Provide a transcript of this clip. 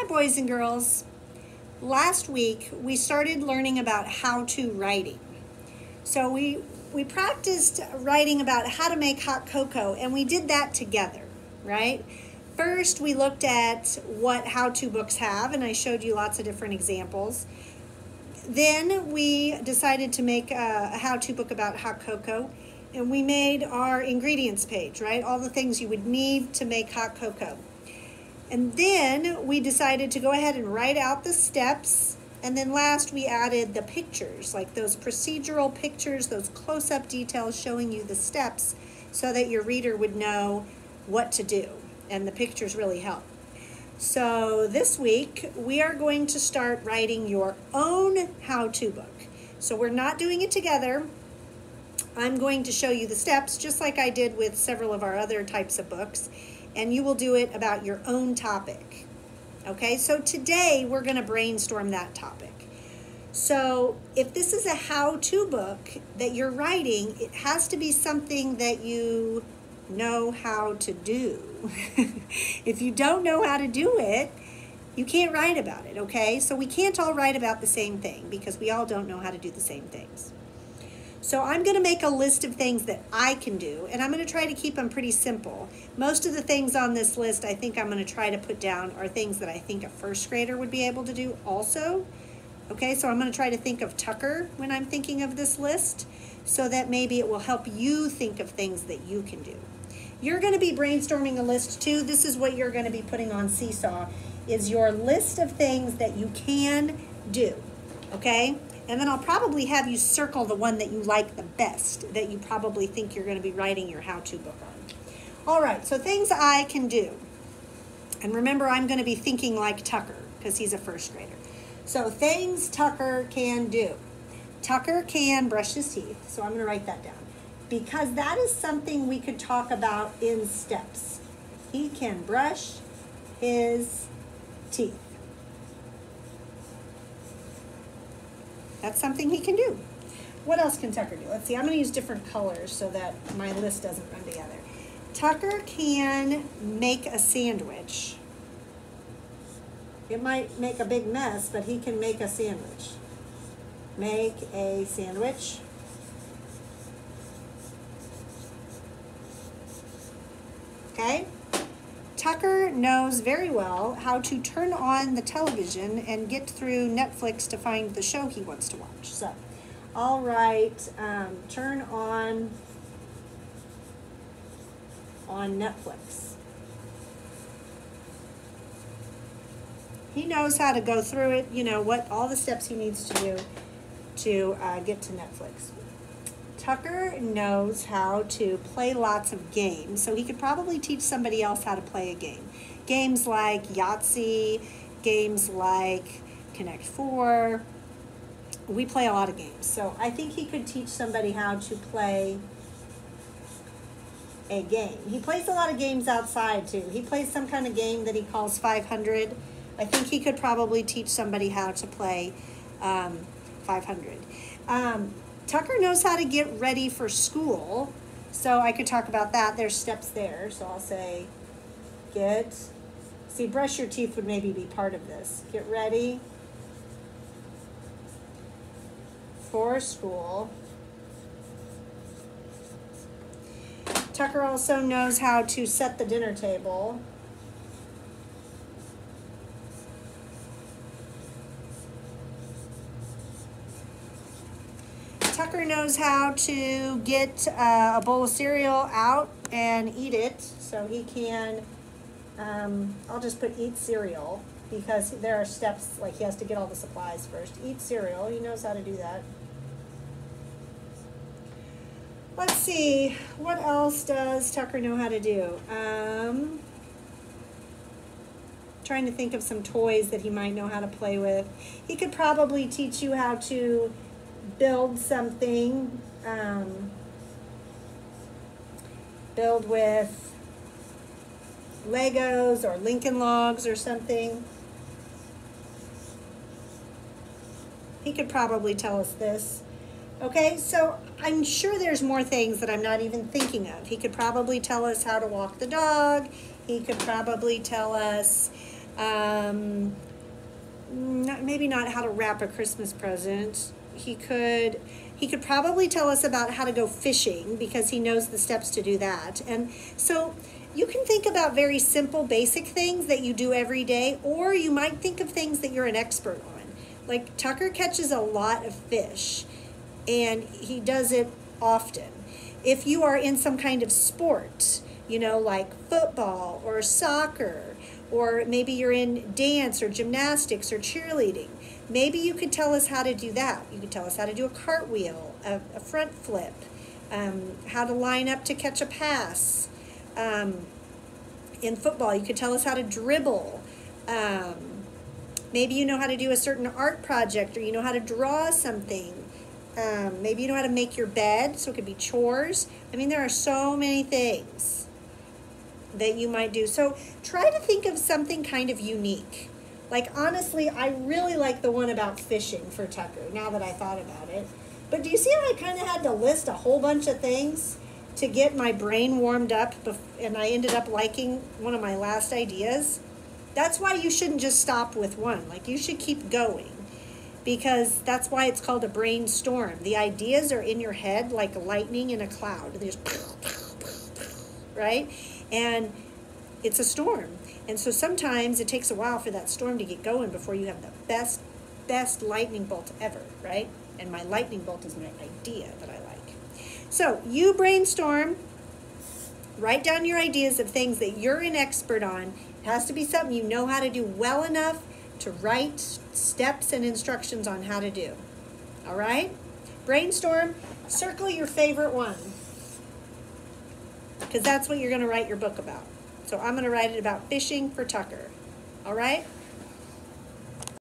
Hi, boys and girls. Last week we started learning about how-to writing. So we practiced writing about how to make hot cocoa, and we did that together, right? First, we looked at what how-to books have, and I showed you lots of different examples. Then we decided to make a how-to book about hot cocoa, and we made our ingredients page, right? All the things you would need to make hot cocoa. And then we decided to go ahead and write out the steps. And then last we added the pictures, like those procedural pictures, those close-up details showing you the steps so that your reader would know what to do. And the pictures really help. So this week we are going to start writing your own how-to book. So we're not doing it together. I'm going to show you the steps just like I did with several of our other types of books. And you will do it about your own topic. Okay, so today we're going to brainstorm that topic. So if this is a how-to book that you're writing, it has to be something that you know how to do. If you don't know how to do it, you can't write about it, okay? So we can't all write about the same thing because we all don't know how to do the same things. So I'm going to make a list of things that I can do, and I'm going to try to keep them pretty simple. Most of the things on this list I think I'm going to try to put down are things that I think a first grader would be able to do also. Okay, so I'm going to try to think of Tucker when I'm thinking of this list so that maybe it will help you think of things that you can do. You're going to be brainstorming a list too. This is what you're going to be putting on Seesaw, is your list of things that you can do, okay? And then I'll probably have you circle the one that you like the best, that you probably think you're going to be writing your how-to book on. All right, so things I can do. And remember, I'm going to be thinking like Tucker because he's a first grader. So things Tucker can do. Tucker can brush his teeth, so I'm going to write that down because that is something we could talk about in steps. He can brush his teeth. That's something he can do. What else can Tucker do? Let's see, I'm going to use different colors so that my list doesn't run together. Tucker can make a sandwich. It might make a big mess, but he can make a sandwich. Make a sandwich. Okay? Tucker knows very well how to turn on the television and get through Netflix to find the show he wants to watch. So, all right, turn on Netflix. He knows how to go through it, you know, what all the steps he needs to do to get to Netflix. Tucker knows how to play lots of games, so he could probably teach somebody else how to play a game. Games like Yahtzee, games like Connect 4. We play a lot of games, so I think he could teach somebody how to play a game. He plays a lot of games outside, too. He plays some kind of game that he calls 500. I think he could probably teach somebody how to play 500. Tucker knows how to get ready for school, so I could talk about that. There's steps there, so I'll say brush your teeth would maybe be part of this. Get ready for school. Tucker also knows how to set the dinner table. Tucker knows how to get a bowl of cereal out and eat it, so he can, I'll just put eat cereal because there are steps, like he has to get all the supplies first. Eat cereal, he knows how to do that. Let's see, what else does Tucker know how to do? Trying to think of some toys that he might know how to play with. He could probably teach you how to build something, build with Legos or Lincoln Logs or something. He could probably tell us this. Okay, so I'm sure there's more things that I'm not even thinking of. He could probably tell us how to walk the dog. He could probably tell us Maybe not how to wrap a Christmas present. He could probably tell us about how to go fishing because he knows the steps to do that. And so you can think about very simple, basic things that you do every day, or you might think of things that you're an expert on. Like Tucker catches a lot of fish, and he does it often. If you are in some kind of sport, like football or soccer, or maybe you're in dance or gymnastics or cheerleading, maybe you could tell us how to do that. You could tell us how to do a cartwheel, a front flip, how to line up to catch a pass. In football, you could tell us how to dribble. Maybe you know how to do a certain art project, or you know how to draw something. Maybe you know how to make your bed, so it could be chores. I mean, there are so many things that you might do. So try to think of something kind of unique. Like, honestly, I really like the one about fishing for Tucker, now that I thought about it. But do you see how I kind of had to list a whole bunch of things to get my brain warmed up, and I ended up liking one of my last ideas? That's why you shouldn't just stop with one. Like, you should keep going, because that's why it's called a brainstorm. The ideas are in your head like lightning in a cloud. They just, right? And it's a storm. And so sometimes it takes a while for that storm to get going before you have the best lightning bolt ever, right? And my lightning bolt is my idea that I like. So you brainstorm, write down your ideas of things that you're an expert on. It has to be something you know how to do well enough to write steps and instructions on how to do. All right? Brainstorm, circle your favorite one, because that's what you're going to write your book about. So I'm going to write it about fishing for Tucker. All right?